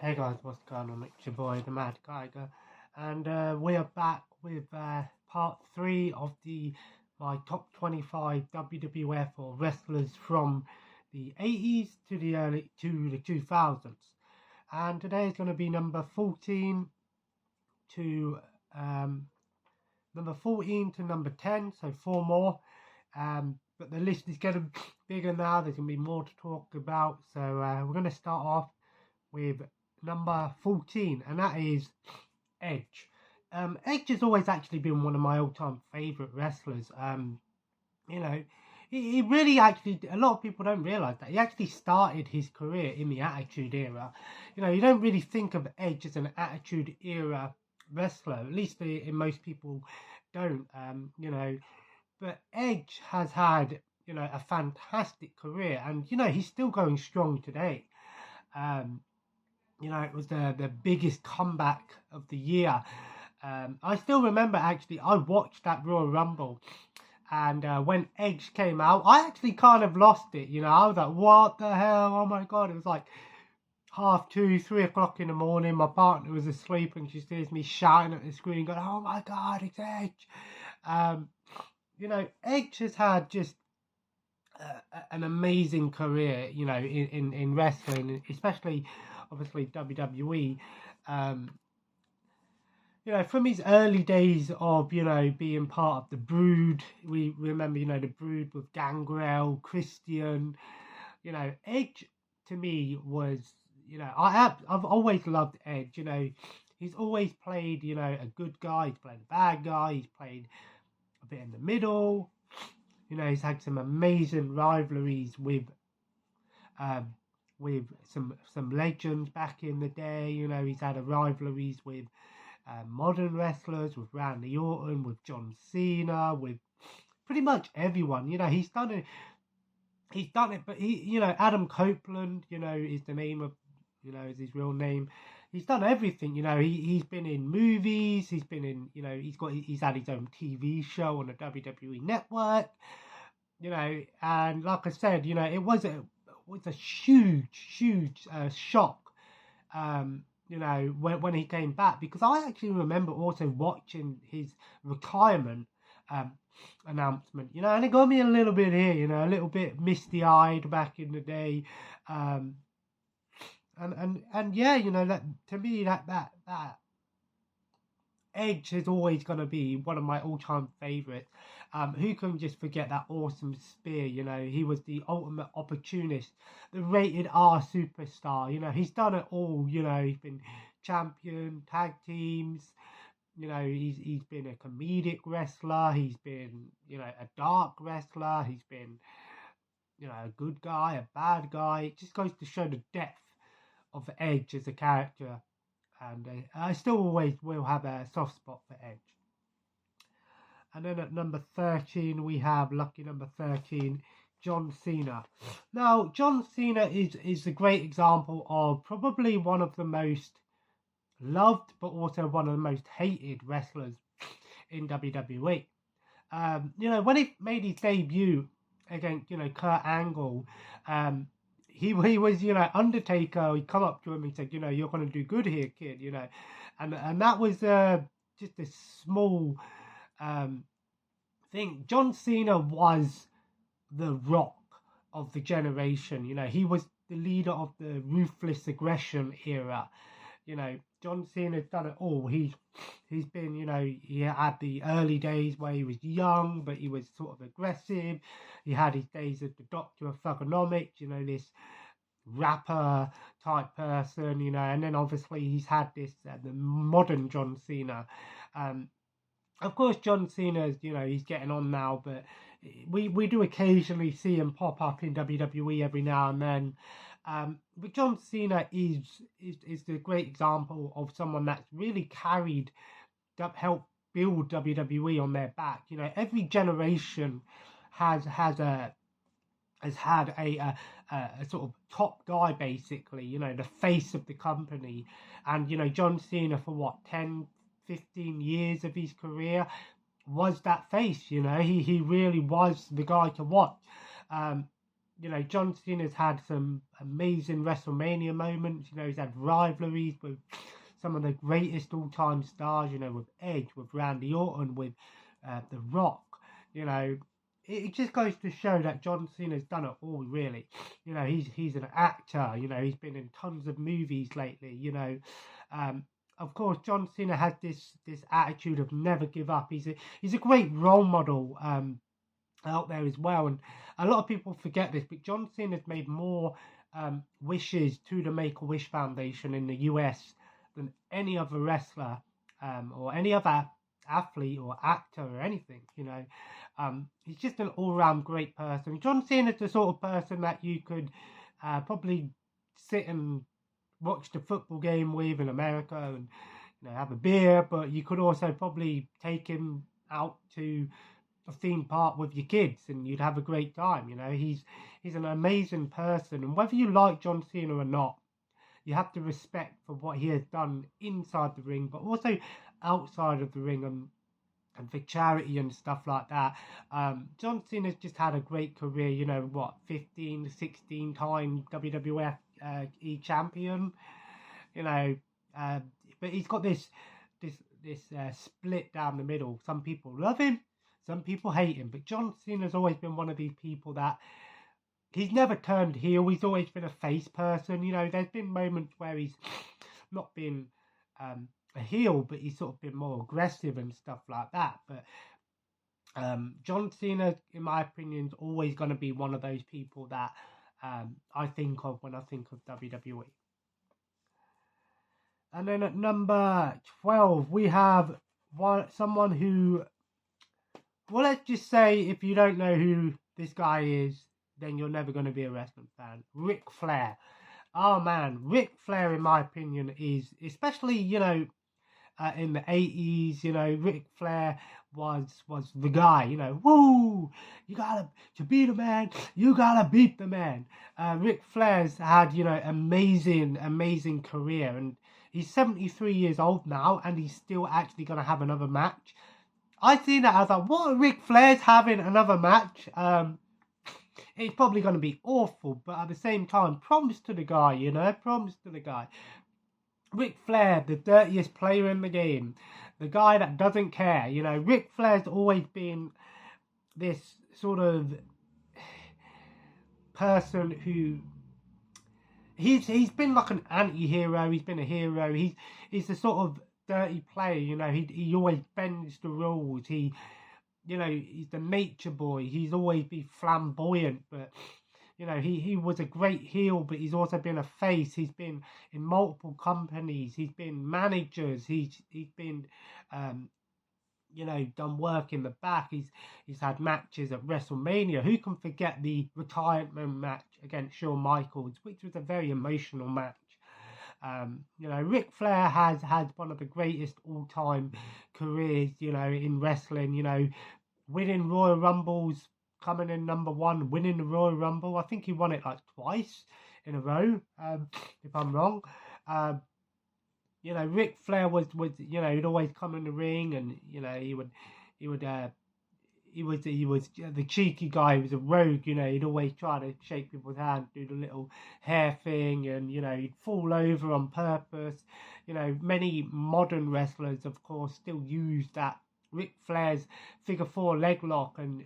Hey guys, what's going on? It's your boy, the Mad Geiger, and we are back with part 3 of my top 25 WWF or wrestlers from the 80s to the 2000s. And today is going to be to um, number 14 to number 10, so 4 more. But the list is getting bigger now. There's going to be more to talk about, so we're going to start off with number 14, and that is Edge. Edge has always actually been one of my all-time favourite wrestlers. He really actually, a lot of people don't realise that he actually started his career in the Attitude Era. You don't really think of Edge as an Attitude Era wrestler, at least in most people don't, but Edge has had, a fantastic career, and, he's still going strong today. It was the biggest comeback of the year. I still remember, actually, I watched that Royal Rumble, and when Edge came out, I actually kind of lost it. I was like, what the hell? Oh my God. It was like 2:30, 3 o'clock in the morning. My partner was asleep, and she sees me shouting at the screen, going, oh my God, it's Edge. Edge has had just an amazing career, in wrestling, especially obviously WWE. From his early days of, being part of the Brood, we remember, the Brood with Gangrel, Christian, Edge to me was, I've always loved Edge. He's always played, a good guy, he's played a bad guy, he's played a bit in the middle. He's had some amazing rivalries with some legends back in the day. He's had rivalries with modern wrestlers, with Randy Orton, with John Cena, with pretty much everyone. He's done it. But Adam Copeland, is the name of, is his real name. He's done everything. He's been in movies. He's been in, he's had his own TV show on the WWE Network. And like I said, it was a huge shock. When he came back, because I actually remember also watching his retirement announcement, and it got me a little bit here, a little bit misty-eyed back in the day. And yeah, that to me that Edge is always going to be one of my all-time favourites. Who can just forget that awesome spear? He was the ultimate opportunist, the rated R superstar. He's done it all. He's been champion, tag teams. He's been a comedic wrestler. He's been, a dark wrestler. He's been, a good guy, a bad guy. It just goes to show the depth of Edge as a character. And I still always will have a soft spot for Edge. And then at number 13, we have lucky number 13, John Cena. Now, John Cena is a great example of probably one of the most loved, but also one of the most hated wrestlers in WWE. When he made his debut against, Kurt Angle, he was, Undertaker, he come up to him and said, you're going to do good here, kid, and that was just a small thing. John Cena was the Rock of the generation. He was the leader of the ruthless aggression era. John Cena's done it all. He's been, he had the early days where he was young, but he was sort of aggressive. He had his days as the Doctor of Thugonomics, this rapper type person, and then obviously he's had this, the modern John Cena. Of course, John Cena's, he's getting on now, but we do occasionally see him pop up in WWE every now and then. But John Cena is the great example of someone that's really helped build WWE on their back. Every generation has had a sort of top guy, basically, the face of the company. And, John Cena, for 10, 15 years of his career, was that face. He really was the guy to watch. John Cena's had some amazing WrestleMania moments. He's had rivalries with some of the greatest all-time stars, with Edge, with Randy Orton, with The Rock. It just goes to show that John Cena's done it all, really. He's an actor. He's been in tons of movies lately. Of course, John Cena has this attitude of never give up. He's a great role model out there as well, and a lot of people forget this, but John Cena's made more wishes to the Make-A-Wish Foundation in the US than any other wrestler or any other athlete or actor or anything. He's just an all-round great person. John Cena's the sort of person that you could probably sit and watch the football game with in America and have a beer, but you could also probably take him out to a theme park with your kids and you'd have a great time. He's an amazing person, and whether you like John Cena or not, you have to respect for what he has done inside the ring, but also outside of the ring and for charity and stuff like that. John Cena's just had a great career. 15 to 16 time WWF champion. But he's got this split down the middle. Some people love him, some people hate him. But John Cena's always been one of these people that he's never turned heel. He's always been a face person. There's been moments where he's not been a heel, but he's sort of been more aggressive and stuff like that. But John Cena, in my opinion, is always going to be one of those people that I think of when I think of WWE. And then at number 12, we have someone who, well, let's just say if you don't know who this guy is, then you're never going to be a wrestling fan. Ric Flair. Oh man, Ric Flair, in my opinion, is, especially, in the 80s, Ric Flair was the guy, woo, to beat a man, you gotta beat the man. Ric Flair's had, amazing career, and he's 73 years old now, and he's still actually going to have another match. I see that as like, what, Ric Flair's having another match? It's probably going to be awful, but at the same time, promise to the guy, promise to the guy. Ric Flair, the dirtiest player in the game, the guy that doesn't care. Ric Flair's always been this sort of person who he's been like an anti-hero. He's been a hero. He's the sort of dirty player. He always bends the rules. He's the nature boy. He's always been flamboyant, but he was a great heel, but he's also been a face. He's been in multiple companies. He's been managers. He's been, done work in the back. He's had matches at WrestleMania. Who can forget the retirement match against Shawn Michaels, which was a very emotional match. Ric Flair has one of the greatest all-time careers, in wrestling, winning Royal Rumbles, coming in number one, winning the Royal Rumble. I think he won it like twice in a row, if I'm wrong. Ric Flair was he'd always come in the ring, and he was the cheeky guy. He was a rogue. He'd always try to shake people's hand, do the little hair thing, and he'd fall over on purpose. Many modern wrestlers, of course, still use that Ric Flair's figure four leg lock and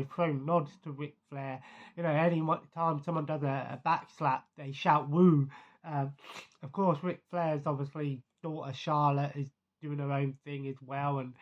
throw nods to Ric Flair. Any time someone does a back slap, they shout woo. Of course, Ric Flair's obviously daughter Charlotte is doing her own thing as well, and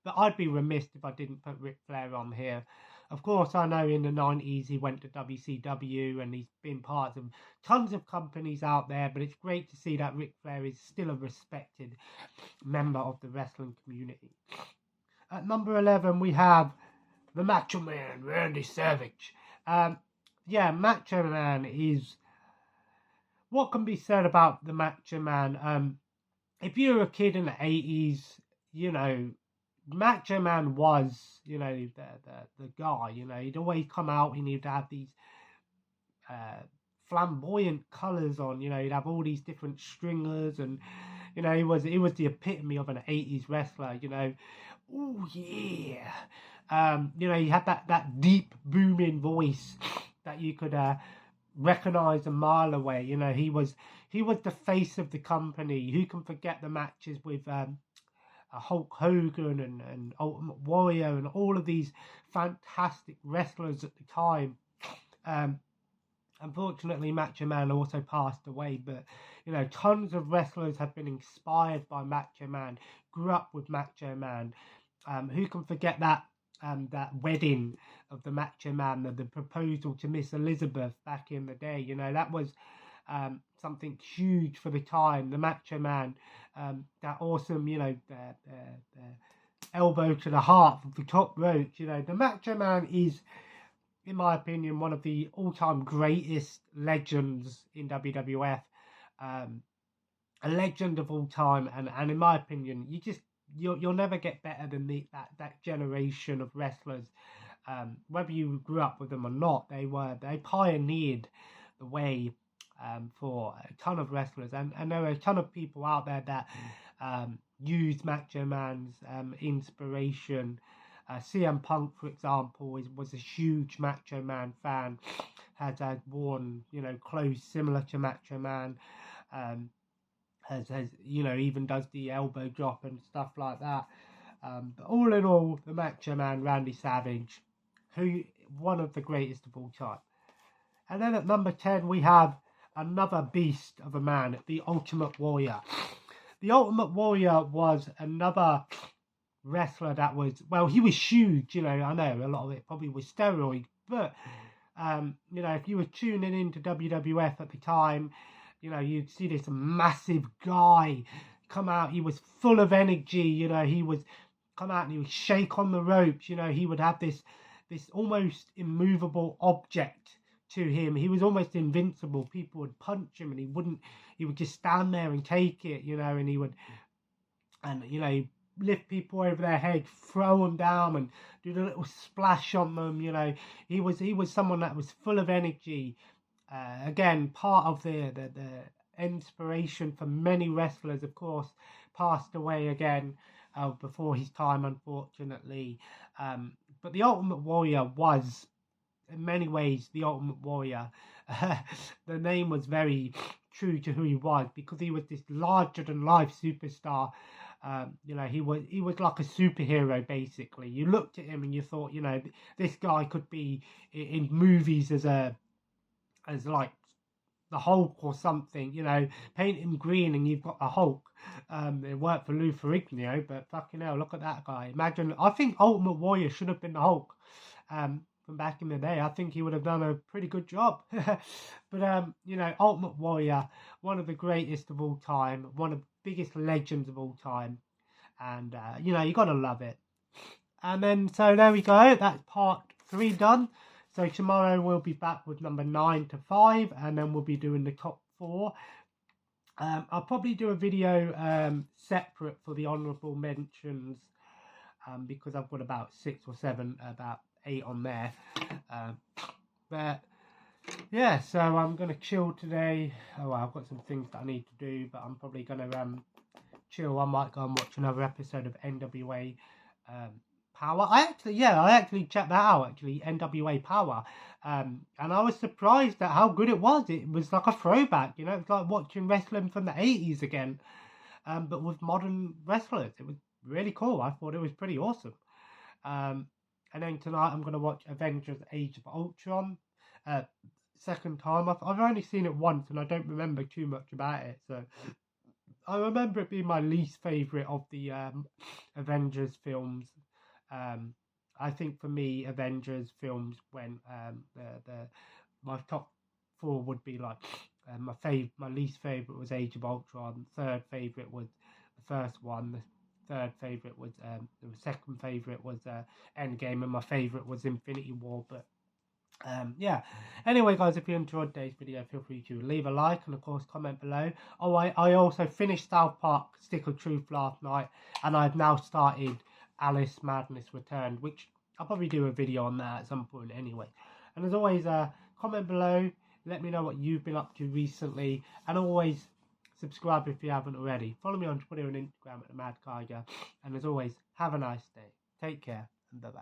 but I'd be remiss if I didn't put Ric Flair on here. Of course, I know in the 90s he went to WCW and he's been part of tons of companies out there, but it's great to see that Ric Flair is still a respected member of the wrestling community. At number 11, we have the Macho Man, Randy Savage. Macho Man is... What can be said about the Macho Man? If you were a kid in the 80s, Macho Man was, the guy, he'd always come out and he'd have these flamboyant colours on, he'd have all these different stringers, and, he was the epitome of an 80s wrestler, oh yeah, You know, he had that deep booming voice that you could recognize a mile away. You know, he was the face of the company. Who can forget the matches with Hulk Hogan and Ultimate Warrior and all of these fantastic wrestlers at the time. Unfortunately, Macho Man also passed away, but you know, tons of wrestlers have been inspired by Macho Man, grew up with Macho Man. Who can forget that wedding of the Macho Man, the proposal to Miss Elizabeth back in the day? You know, that was something huge for the time. The Macho Man, that awesome, you know, elbow to the heart from the top rope. You know, the Macho Man is, in my opinion, one of the all-time greatest legends in WWF. A legend of all time, and in my opinion, you'll never get better than that generation of wrestlers. Whether you grew up with them or not, they pioneered the way for a ton of wrestlers, and there are a ton of people out there that used Macho Man's inspiration. CM Punk, for example, was a huge Macho Man fan. Has worn, you know, clothes similar to Macho Man. Has you know, even does the elbow drop and stuff like that. But all in all, the Macho Man, Randy Savage, who one of the greatest of all time. And then at number 10 we have another beast of a man, the Ultimate Warrior. The Ultimate Warrior was another wrestler that was, well, he was huge, you know. I know a lot of it probably was steroids, but you know, if you were tuning into WWF at the time, you know, you'd see this massive guy come out. He was full of energy, you know. He was come out and he would shake on the ropes, you know. He would have this almost immovable object to him. He was almost invincible. People would punch him and he would just stand there and take it, you know. And he would, and you know, lift people over their head, throw them down, and do the little splash on them. You know, he was someone that was full of energy. Again, part of the inspiration for many wrestlers, of course, passed away again before his time, unfortunately. But the Ultimate Warrior was, in many ways, the Ultimate Warrior. The name was very true to who he was, because he was this larger than life superstar. You know, he was like a superhero, basically. You looked at him and you thought, you know, this guy could be in movies as like the Hulk or something, you know. Paint him green and you've got the Hulk. It worked for Lou Ferrigno, but fucking hell, look at that guy. Imagine, I think Ultimate Warrior should have been the Hulk from back in the day. I think he would have done a pretty good job. But, you know, Ultimate Warrior, one of the greatest of all time, one of the biggest legends of all time. And, you know, you got to love it. And then, so there we go. That's part 3 done. So tomorrow we'll be back with number 9 to 5, and then we'll be doing the top 4. I'll probably do a video separate for the honourable mentions, because I've got about 6 or 7, about 8 on there. But yeah, so I'm going to chill today. Oh, well, I've got some things that I need to do, but I'm probably going to chill. I might go and watch another episode of NWA Power. I actually checked that out, actually, NWA Power. And I was surprised at how good it was. It was like a throwback, you know. It's like watching wrestling from the 80s again, but with modern wrestlers. It was really cool. I thought it was pretty awesome. And then tonight I'm going to watch Avengers Age of Ultron. Second time. I've only seen it once and I don't remember too much about it. So I remember it being my least favourite of the Avengers films. I think for me, Avengers films, when my top 4 would be like my least favourite was Age of Ultron. Third favourite was the first one. The third favourite was the second favourite was Endgame, and my favourite was Infinity War. But yeah. Anyway, guys, if you enjoyed today's video, feel free to leave a like and of course comment below. Oh, I also finished South Park Stick of Truth last night, and I've now started Alice Madness Returned, which I'll probably do a video on that at some point anyway. And as always, comment below, let me know what you've been up to recently, and always subscribe if you haven't already. Follow me on Twitter and Instagram at the Mad Tiger, and as always, have a nice day. Take care and bye bye.